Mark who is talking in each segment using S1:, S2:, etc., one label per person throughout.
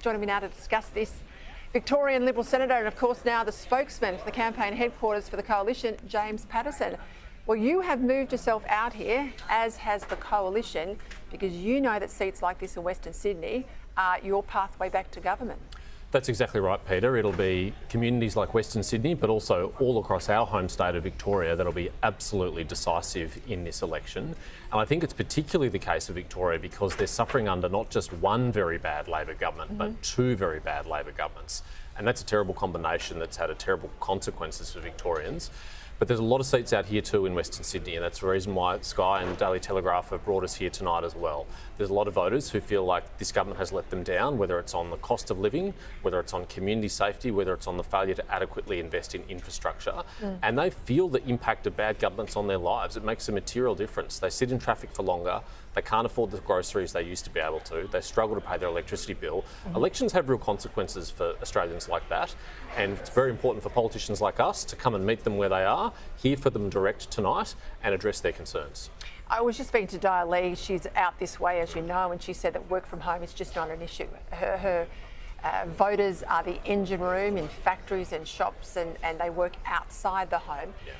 S1: Joining me now to discuss this, Victorian Liberal Senator and of course now the spokesman for the campaign headquarters for the Coalition, James Paterson. Well, you have moved yourself out here, as has the Coalition, because you know that seats like this in Western Sydney are your pathway back to government.
S2: That's exactly right, Peter. It'll be communities like Western Sydney, but also all across our home state of Victoria that'll be absolutely decisive in this election. And I think it's particularly the case of Victoria because they're suffering under not just one very bad Labor government, but two very bad Labor governments. And that's a terrible combination that's had terrible consequences for Victorians. But there's a lot of seats out here too in Western Sydney, and that's the reason why Sky and Daily Telegraph have brought us here tonight as well. There's a lot of voters who feel like this government has let them down, whether it's on the cost of living, whether it's on community safety, whether it's on the failure to adequately invest in infrastructure. And they feel the impact of bad governments on their lives. It makes a material difference. They sit in traffic for longer. They can't afford the groceries they used to be able to. They struggle to pay their electricity bill. Elections have real consequences for Australians like that. And it's very important for politicians like us to come and meet them where they are, hear for them direct tonight and address their concerns.
S1: I was just speaking to Di Lee. She's out this way, as you know, and she said that work from home is just not an issue. Her voters are the engine room in factories and shops, and they work outside the home. Yeah.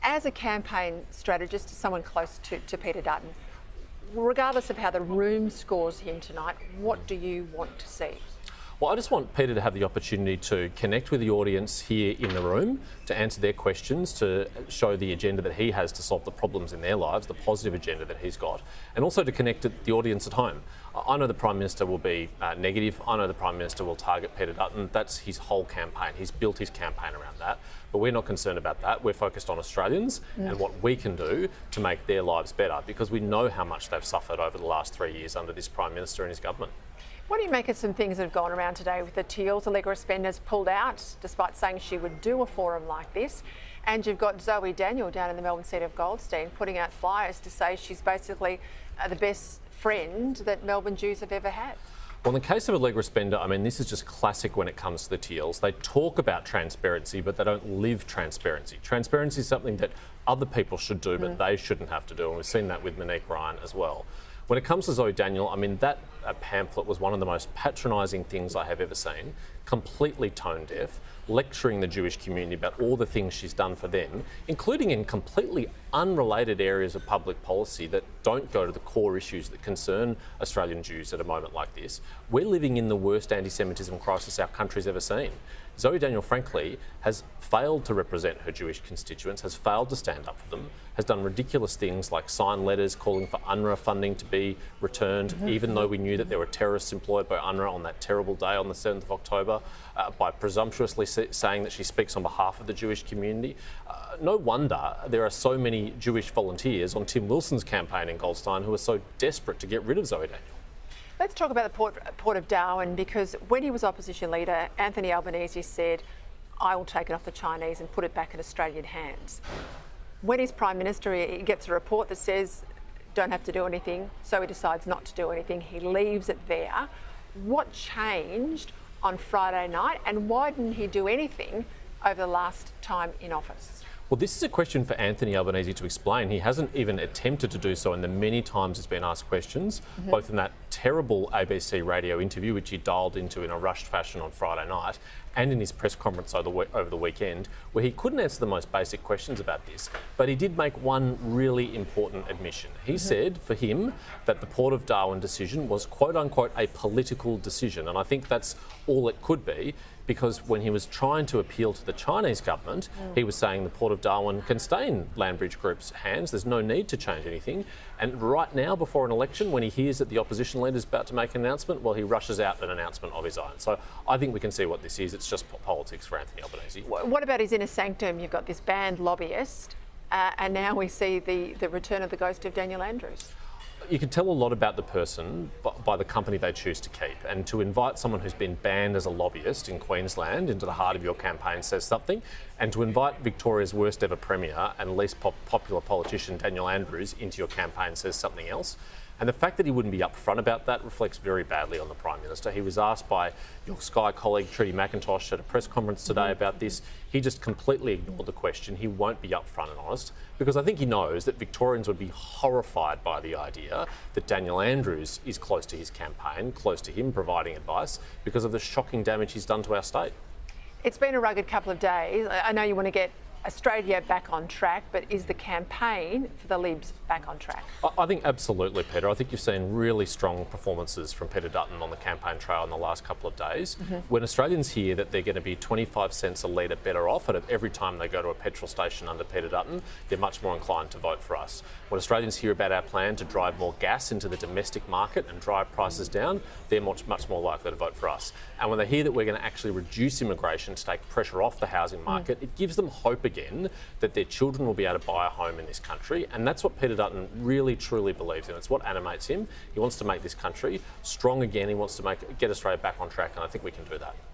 S1: As a campaign strategist, someone close to Peter Dutton, regardless of how the room scores him tonight, what do you want to see?
S2: Well, I just want Peter to have the opportunity to connect with the audience here in the room, to answer their questions, to show the agenda that he has to solve the problems in their lives, the positive agenda that he's got, and also to connect with the audience at home. I know the Prime Minister will be negative. I know the Prime Minister will target Peter Dutton. That's his whole campaign. He's built his campaign around that. But we're not concerned about that. We're focused on Australians and what we can do to make their lives better, because we know how much they've suffered over the last 3 years under this Prime Minister and his government.
S1: What do you make of some things that have gone around today with the Teals? Allegra Spender's pulled out despite saying she would do a forum like this. And you've got Zoe Daniel down in the Melbourne seat of Goldstein putting out flyers to say she's basically the best friend that Melbourne Jews have ever had.
S2: Well, in the case of Allegra Spender, I mean, this is just classic when it comes to the Teals. They talk about transparency, but they don't live transparency. Transparency is something that other people should do, but they shouldn't have to do. And we've seen that with Monique Ryan as well. When it comes to Zoe Daniel, I mean, that pamphlet was one of the most patronising things I have ever seen, completely tone deaf, lecturing the Jewish community about all the things she's done for them, including in completely unrelated areas of public policy that don't go to the core issues that concern Australian Jews at a moment like this. We're living in the worst anti-Semitism crisis our country's ever seen. Zoe Daniel, frankly, has failed to represent her Jewish constituents, has failed to stand up for them, has done ridiculous things like sign letters calling for UNRWA funding to be returned, even though we knew that there were terrorists employed by UNRWA on that terrible day on the 7th of October, by presumptuously saying that she speaks on behalf of the Jewish community. No wonder there are so many Jewish volunteers on Tim Wilson's campaign in Goldstein who are so desperate to get rid of Zoe Daniel.
S1: Let's talk about the Port of Darwin, because when he was opposition leader, Anthony Albanese said, I will take it off the Chinese and put it back in Australian hands. When he's Prime Minister, he gets a report that says, don't have to do anything, so he decides not to do anything. He leaves it there. What changed on Friday night, and why didn't he do anything over the last time in office?
S2: Well, this is a question for Anthony Albanese to explain. He hasn't even attempted to do so in the many times he's been asked questions, both in that terrible ABC radio interview, which he dialed into in a rushed fashion on Friday night, and in his press conference over the weekend, where he couldn't answer the most basic questions about this. But he did make one really important admission. He said, for him, that the Port of Darwin decision was quote-unquote a political decision. And I think that's all it could be, because when he was trying to appeal to the Chinese government, he was saying the Port of Darwin can stay in Landbridge Group's hands. There's no need to change anything. And right now, before an election, when he hears that the opposition leader is about to make an announcement, well, he rushes out an announcement of his own. So I think we can see what this is. It's just politics for Anthony Albanese.
S1: What about his inner sanctum? You've got this banned lobbyist, and now we see the return of the ghost of Daniel Andrews.
S2: You can tell a lot about the person by the company they choose to keep, and to invite someone who's been banned as a lobbyist in Queensland into the heart of your campaign says something, and to invite Victoria's worst ever Premier and least popular politician Daniel Andrews into your campaign says something else. And the fact that he wouldn't be upfront about that reflects very badly on the Prime Minister. He was asked by your Sky colleague Trudy McIntosh at a press conference today about this. He just completely ignored the question. He won't be upfront and honest because I think he knows that Victorians would be horrified by the idea that Daniel Andrews is close to his campaign, close to him providing advice because of the shocking damage he's done to our state.
S1: It's been a rugged couple of days. I know you want to get Australia back on track, but is the campaign for the Libs back on track?
S2: I think absolutely, Peter. I think you've seen really strong performances from Peter Dutton on the campaign trail in the last couple of days. When Australians hear that they're going to be 25 cents a litre better off and every time they go to a petrol station under Peter Dutton, they're much more inclined to vote for us. When Australians hear about our plan to drive more gas into the domestic market and drive prices down, they're much more likely to vote for us. And when they hear that we're going to actually reduce immigration to take pressure off the housing market, it gives them hope again that their children will be able to buy a home in this country. And that's what Peter Dutton really, truly believes in. It's what animates him. He wants to make this country strong again. He wants to get Australia back on track, and I think we can do that.